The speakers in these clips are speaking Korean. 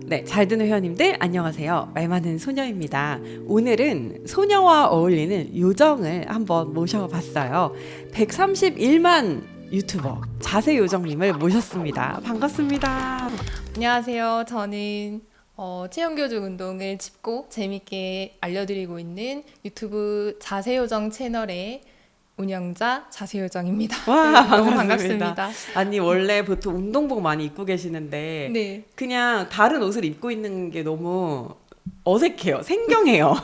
네, 잘 듣는 회원님들 안녕하세요. 말 많은 소녀입니다. 오늘은 소녀와 어울리는 요정을 한번 모셔봤어요. 131만 유튜버 자세요정님을 모셨습니다. 반갑습니다. 안녕하세요. 저는 체형교정 운동을 짚고 재밌게 알려드리고 있는 유튜브 자세요정 채널의 운영자 자세요정입니다. 와, 네, 너무 반갑습니다. 반갑습니다. 아니 원래 보통 운동복 많이 입고 계시는데 네, 그냥 다른 옷을 입고 있는 게 너무 어색해요. 생경해요.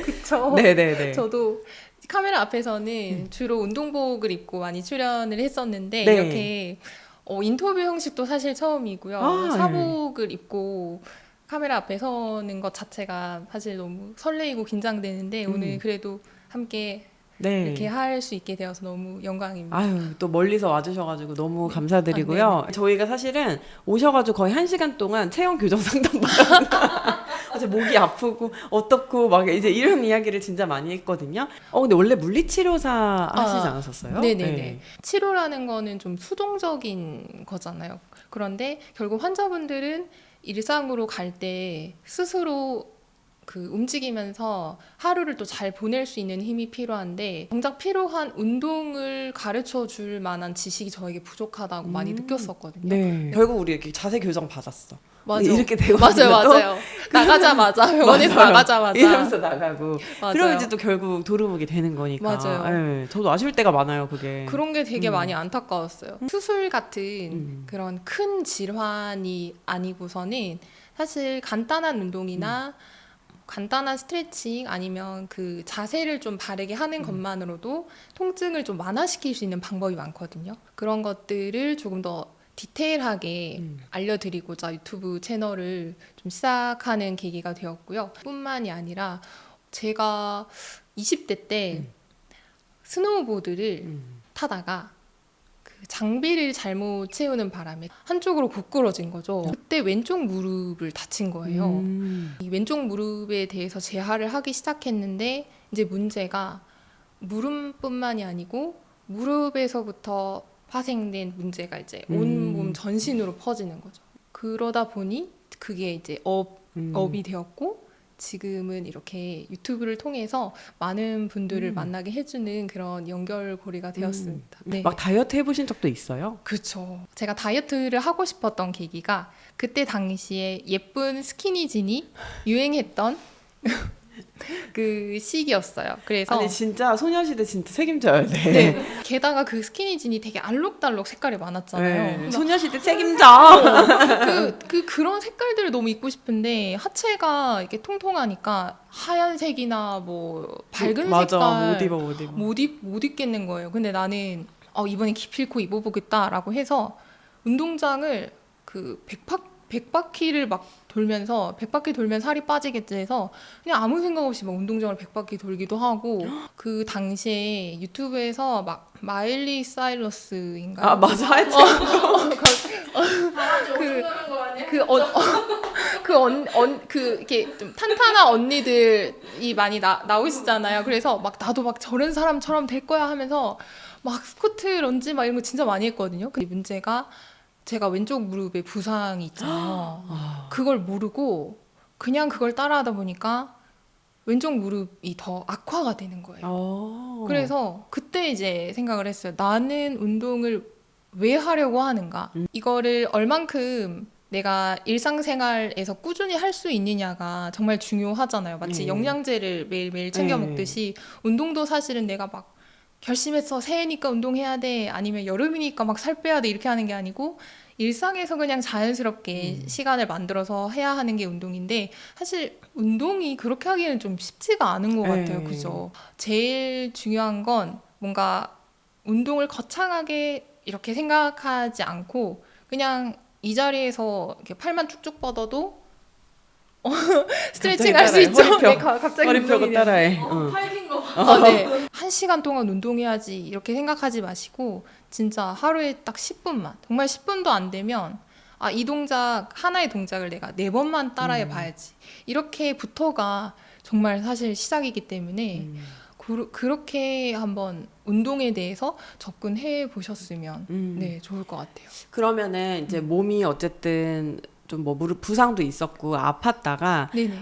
그쵸. 네네네. 저도 카메라 앞에서는 주로 운동복을 입고 많이 출연을 했었는데 네. 이렇게 인터뷰 형식도 사실 처음이고요. 아, 사복을 입고 카메라 앞에 서는 것 자체가 사실 너무 설레이고 긴장되는데 오늘 그래도 함께 네. 이렇게 할 수 있게 되어서 너무 영광입니다. 아유, 또 멀리서 와주셔가지고 너무 감사드리고요. 아, 저희가 사실은 오셔가지고 거의 1시간 동안 체형 교정 상담 받았나. 사실 목이 아프고 어떻고 막 이제 이런 이야기를 진짜 많이 했거든요. 근데 원래 물리치료사 하시지 않았었어요? 네네네. 네. 치료라는 거는 좀 수동적인 거잖아요. 그런데 결국 환자분들은 일상으로 갈 때 스스로 움직이면서 하루를 또 잘 보낼 수 있는 힘이 필요한데 정작 필요한 운동을 가르쳐 줄 만한 지식이 저에게 부족하다고 많이 느꼈었거든요. 네. 결국 우리 이렇게 자세 교정 받았어. 맞아. 이렇게 되고 맞아요. 나가자마자 병원에서 맞아요. 나가자마자 이러면서 나가고 맞아요. 그러면 이제 또 결국 도루묵이 되는 거니까. 맞아요. 네. 저도 아쉬울 때가 많아요, 그게. 그런 게 되게 많이 안타까웠어요. 수술 같은 음. 그런 큰 질환이 아니고서는 사실 간단한 운동이나 간단한 스트레칭 아니면 그 자세를 좀 바르게 하는 것만으로도 통증을 좀 완화시킬 수 있는 방법이 많거든요. 그런 것들을 조금 더 디테일하게 알려드리고자 유튜브 채널을 좀 시작하는 계기가 되었고요. 뿐만이 아니라 제가 20대 때 스노우보드를 타다가 그 장비를 잘못 채우는 바람에 한쪽으로 고꾸러진 거죠. 그때 왼쪽 무릎을 다친 거예요. 이 왼쪽 무릎에 대해서 재활을 하기 시작했는데 이제 문제가 무릎뿐만이 아니고 무릎에서부터 파생된 문제가 이제 온몸 전신으로 퍼지는 거죠. 그러다 보니 그게 이제 업이 되었고 지금은 이렇게 유튜브를 통해서 많은 분들을 만나게 해주는 그런 연결고리가 되었습니다. 네. 막 다이어트 해보신 적도 있어요? 그렇죠. 제가 다이어트를 하고 싶었던 계기가 그때 당시에 예쁜 스키니진이 유행했던 그 시기였어요. 그래서 아니 진짜 소녀시대 진짜 책임져야 돼. 네. 게다가 그 스키니진이 되게 알록달록 색깔이 많았잖아요. 네. 소녀시대 책임져. 그런 색깔들을 너무 입고 싶은데 하체가 이렇게 통통하니까 하얀색이나 뭐 밝은 맞아, 색깔 못 입어. 못 입겠는 거예요. 근데 나는 이번엔 기필코 입어보겠다라고 해서 운동장을 그 100바퀴를 막 돌면서 100바퀴 돌면 살이 빠지겠지 해서 그냥 아무 생각 없이 막 운동장을 100바퀴 돌기도 하고 그 당시에 유튜브에서 막 마일리 사이러스인가? 아 맞아, 하여튼 이렇게 좀 탄탄한 언니들이 많이 나오시잖아요. 그래서 막 나도 막 저런 사람처럼 될 거야 하면서 막 스쿼트, 런지 막 이런 거 진짜 많이 했거든요. 근데 문제가 제가 왼쪽 무릎에 부상이 있잖아요. 그걸 모르고 그냥 그걸 따라하다 보니까 왼쪽 무릎이 더 악화가 되는 거예요. 그래서 그때 이제 생각을 했어요. 나는 운동을 왜 하려고 하는가? 이거를 얼만큼 내가 일상생활에서 꾸준히 할 수 있느냐가 정말 중요하잖아요. 마치 영양제를 매일매일 챙겨 먹듯이 운동도 사실은 내가 막 결심했어, 새해니까 운동해야 돼, 아니면 여름이니까 막 살 빼야 돼 이렇게 하는 게 아니고 일상에서 그냥 자연스럽게 시간을 만들어서 해야 하는 게 운동인데 사실 운동이 그렇게 하기에는 좀 쉽지가 않은 것 같아요. 그죠? 제일 중요한 건 뭔가 운동을 거창하게 이렇게 생각하지 않고 그냥 이 자리에서 이렇게 팔만 쭉쭉 뻗어도 스트레칭 할 수 있죠. 갑자기 허리 펴고 운동이 따라해. 팔긴 거. 네. 1시간 동안 운동해야지 이렇게 생각하지 마시고 진짜 하루에 딱 10분만 정말 10분도 안 되면 이 동작 하나의 동작을 내가 4번만 따라해 봐야지 이렇게부터가 정말 사실 시작이기 때문에 그렇게 한번 운동에 대해서 접근해 보셨으면 네 좋을 것 같아요. 그러면은 이제 몸이 어쨌든 좀 뭐 무릎 부상도 있었고 아팠다가 네네.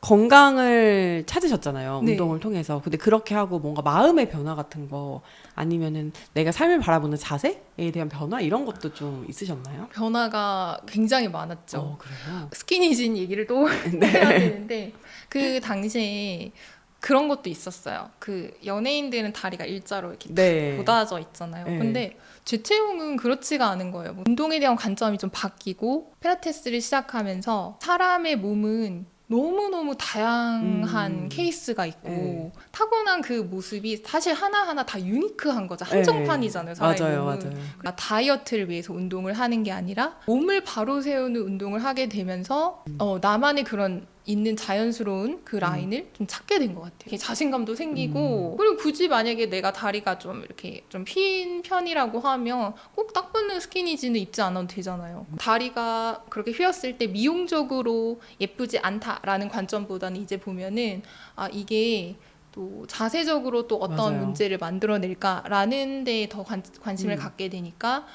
건강을 찾으셨잖아요. 네. 운동을 통해서. 근데 그렇게 하고 뭔가 마음의 변화 같은 거 아니면은 내가 삶을 바라보는 자세에 대한 변화 이런 것도 좀 있으셨나요? 변화가 굉장히 많았죠. 그래요? 스키니진 얘기를 또 해야 되는데 그 당시에 그런 것도 있었어요. 그 연예인들은 다리가 일자로 이렇게 네. 돋아져 있잖아요. 네. 근데 제 체형은 그렇지가 않은 거예요. 뭐 운동에 대한 관점이 좀 바뀌고 필라테스를 시작하면서 사람의 몸은 너무너무 다양한 케이스가 있고 네. 타고난 그 모습이 사실 하나하나 다 유니크한 거죠. 한정판이잖아요. 사람의 맞아요, 몸은. 맞아요. 그러니까 다이어트를 위해서 운동을 하는 게 아니라 몸을 바로 세우는 운동을 하게 되면서 나만의 그런 있는 자연스러운 그 라인을 좀 찾게 된 것 같아요. 이렇게 자신감도 생기고 그리고 굳이 만약에 내가 다리가 좀 이렇게 좀 휜 편이라고 하면 꼭 딱 붙는 스키니진을 입지 않아도 되잖아요. 다리가 그렇게 휘었을 때 미용적으로 예쁘지 않다라는 관점보다는 이제 보면은 이게 또 자세적으로 또 어떤 맞아요. 문제를 만들어낼까라는 데에 더 관심을 갖게 되니까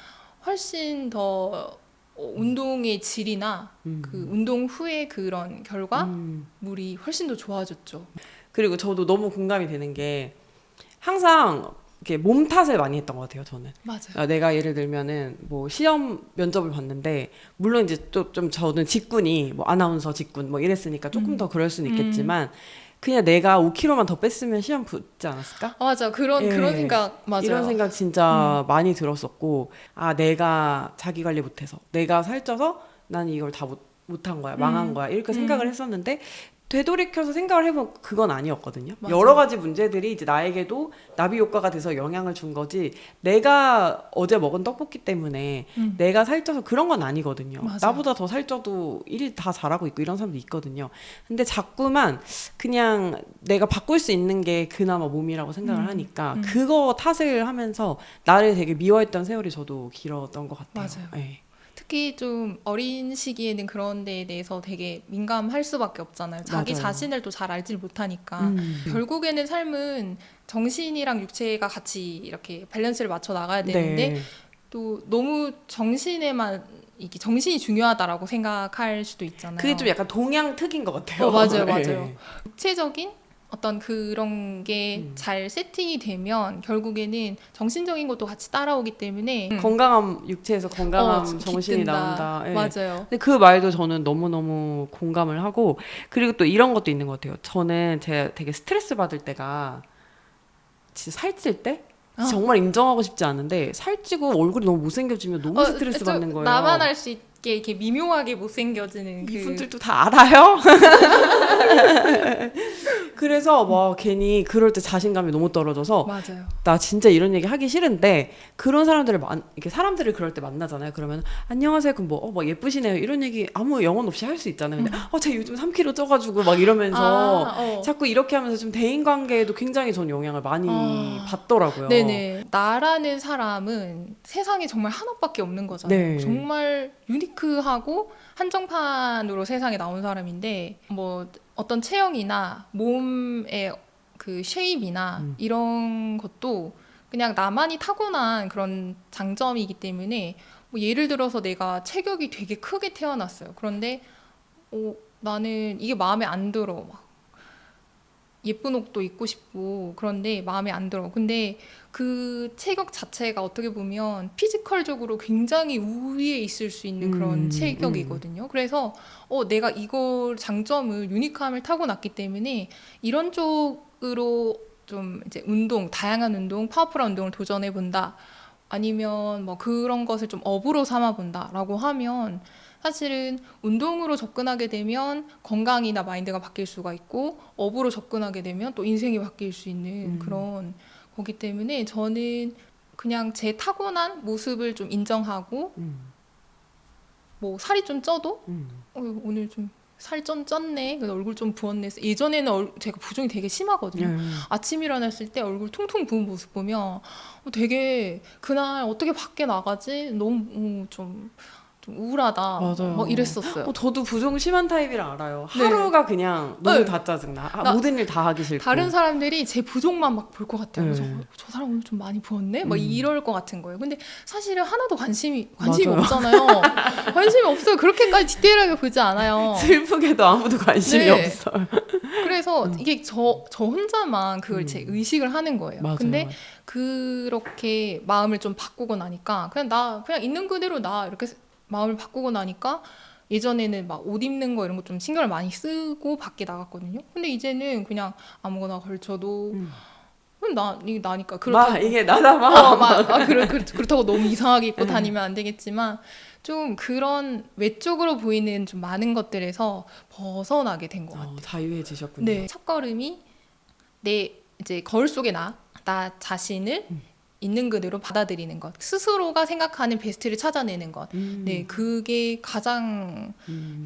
훨씬 더 운동의 질이나 그 운동 후의 그런 결과물이 훨씬 더 좋아졌죠. 그리고 저도 너무 공감이 되는 게 항상 이렇게 몸 탓을 많이 했던 것 같아요, 저는. 맞아요. 내가 예를 들면은 뭐 시험 면접을 봤는데 물론 이제 또 좀 저는 직군이 뭐 아나운서 직군 뭐 이랬으니까 조금 더 그럴 수는 있겠지만 그냥 내가 5kg만 더 뺐으면 시험 붙지 않았을까? 맞아. 그런 생각 맞아요. 이런 생각 진짜 많이 들었었고 내가 자기 관리 못해서 내가 살쪄서 난 이걸 다 못한 거야 망한 거야 이렇게 생각을 했었는데 되돌이켜서 생각을 해보면 그건 아니었거든요. 맞아요. 여러 가지 문제들이 이제 나에게도 나비 효과가 돼서 영향을 준 거지 내가 어제 먹은 떡볶이 때문에 내가 살쪄서 그런 건 아니거든요. 맞아요. 나보다 더 살쪄도 일 다 잘하고 있고 이런 사람도 있거든요. 근데 자꾸만 그냥 내가 바꿀 수 있는 게 그나마 몸이라고 생각을 하니까 그거 탓을 하면서 나를 되게 미워했던 세월이 저도 길었던 것 같아요. 맞아요. 네. 특히 좀 어린 시기에는 그런 데에 대해서 되게 민감할 수밖에 없잖아요. 자기 맞아요. 자신을 또 잘 알지 못하니까. 결국에는 삶은 정신이랑 육체가 같이 이렇게 밸런스를 맞춰 나가야 되는데 네. 또 너무 정신에만 이게 정신이 중요하다라고 생각할 수도 있잖아요. 그게 좀 약간 동양 특인 것 같아요. 맞아요, 네. 맞아요. 육체적인 어떤 그런 게 잘 세팅이 되면 결국에는 정신적인 것도 같이 따라오기 때문에 건강한 육체에서 건강한 정신이 깃든다. 나온다. 예. 맞아요. 근데 그 말도 저는 너무너무 공감을 하고 그리고 또 이런 것도 있는 것 같아요. 저는 제가 되게 스트레스 받을 때가 진짜 살찔 때 정말 인정하고 싶지 않은데 살찌고 얼굴이 너무 못생겨지면 너무 스트레스 받는 거예요. 나만 알 수 있게 이렇게 미묘하게 못생겨지는 이분들도 다 알아요? 그래서 막 괜히 그럴 때 자신감이 너무 떨어져서 맞아요. 나 진짜 이런 얘기 하기 싫은데 그런 사람들을 이렇게 사람들을 그럴 때 만나잖아요. 그러면 안녕하세요. 그럼 뭐 예쁘시네요. 이런 얘기 아무 영혼 없이 할 수 있잖아요. 근데 제가 요즘 3kg 쪄가지고 막 이러면서 자꾸 이렇게 하면서 좀 대인 관계에도 굉장히 전 영향을 많이 받더라고요. 네네. 나라는 사람은 세상에 정말 하나밖에 없는 거잖아요. 네. 정말 유니크하고 한정판으로 세상에 나온 사람인데 뭐 어떤 체형이나 몸의 그 쉐입이나 이런 것도 그냥 나만이 타고난 그런 장점이기 때문에 뭐 예를 들어서 내가 체격이 되게 크게 태어났어요. 그런데 나는 이게 마음에 안 들어. 막 예쁜 옷도 입고 싶고 그런데 마음에 안 들어. 근데 그 체격 자체가 어떻게 보면 피지컬적으로 굉장히 우위에 있을 수 있는 그런 체격이거든요. 그래서 내가 이걸 장점을 유니크함을 타고났기 때문에 이런 쪽으로 좀 이제 다양한 운동, 파워풀한 운동을 도전해 본다. 아니면 뭐 그런 것을 좀 업으로 삼아 본다라고 하면 사실은 운동으로 접근하게 되면 건강이나 마인드가 바뀔 수가 있고 업으로 접근하게 되면 또 인생이 바뀔 수 있는 그런 거기 때문에 저는 그냥 제 타고난 모습을 좀 인정하고 뭐 살이 좀 쪄도 오늘 좀 살 좀 쪘네. 그래서 얼굴 좀 부었네. 예전에는 제가 부종이 되게 심하거든요. 아침 일어났을 때 얼굴 퉁퉁 부은 모습 보면 되게 그날 어떻게 밖에 나가지? 너무 좀 좀 우울하다. 맞아요. 막 이랬었어요. 저도 부종 심한 타입이라 알아요. 네. 하루가 그냥 너무 네. 다 짜증나. 나- 모든 일 다 하기 싫고. 다른 사람들이 제 부족만 막 볼 것 같아요. 네. 저 사람 오늘 좀 많이 부었네? 막 이럴 것 같은 거예요. 근데 사실은 하나도 관심이 맞아요. 없잖아요. 관심이 없어요. 그렇게까지 디테일하게 보지 않아요. 슬프게도 아무도 관심이 네. 없어요. 그래서 이게 저 혼자만 그걸 제 의식을 하는 거예요. 맞아요. 근데 그렇게 마음을 좀 바꾸고 나니까 그냥 있는 그대로 나 이렇게 마음을 바꾸고 나니까 예전에는 막 옷 입는 거 이런 거 좀 신경을 많이 쓰고 밖에 나갔거든요. 근데 이제는 그냥 아무거나 걸쳐도 그럼 이게 나니까 이게 나다 봐. 그렇다고 너무 이상하게 입고 다니면 안 되겠지만 좀 그런 외적으로 보이는 좀 많은 것들에서 벗어나게 된 것 같아요. 자유해지셨군요. 네, 첫걸음이 내 이제 거울 속에 나 자신을 있는 그대로 받아들이는 것, 스스로가 생각하는 베스트를 찾아내는 것. 네, 그게 가장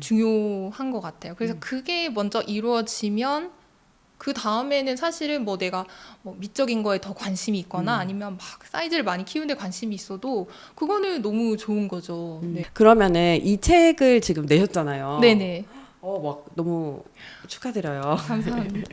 중요한 것 같아요. 그래서 그게 먼저 이루어지면 그 다음에는 사실은 뭐 내가 뭐 미적인 거에 더 관심이 있거나 아니면 막 사이즈를 많이 키우는데 관심이 있어도 그거는 너무 좋은 거죠. 네. 그러면은 이 책을 지금 내셨잖아요. 네네. 막 너무 축하드려요. 감사합니다.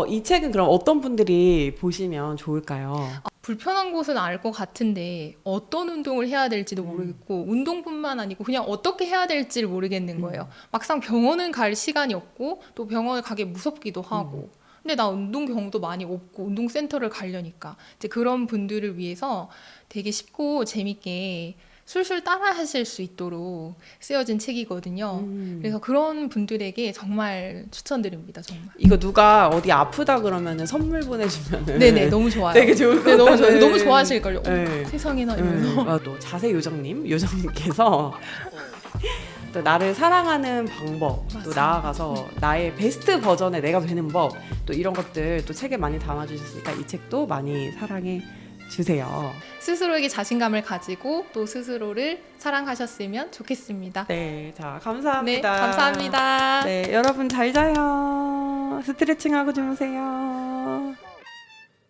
이 책은 그럼 어떤 분들이 보시면 좋을까요? 불편한 곳은 알 것 같은데 어떤 운동을 해야 될지도 모르겠고 운동뿐만 아니고 그냥 어떻게 해야 될지를 모르겠는 거예요. 막상 병원은 갈 시간이 없고 또 병원을 가기 무섭기도 하고 근데 나 운동 경험도 많이 없고 운동센터를 가려니까 이제 그런 분들을 위해서 되게 쉽고 재밌게 술술 따라 하실 수 있도록 쓰여진 책이거든요. 그래서 그런 분들에게 정말 추천드립니다. 정말. 이거 누가 어디 아프다 그러면은 선물 보내주면은 네네 너무 좋아요. 되게 좋을 것 네, 너무 같아요. 좋아요. 너무 좋아하실걸요. 네. 세상에나 이러면서. 또 자세 요정님께서 또 나를 사랑하는 방법, 또 맞아요. 나아가서 나의 베스트 버전의 내가 되는 법, 또 이런 것들 또 책에 많이 담아주셨으니까 이 책도 많이 사랑해 주세요. 스스로에게 자신감을 가지고 또 스스로를 사랑하셨으면 좋겠습니다. 네, 자 네, 감사합니다. 감사합니다. 네, 여러분 잘 자요. 스트레칭하고 주무세요.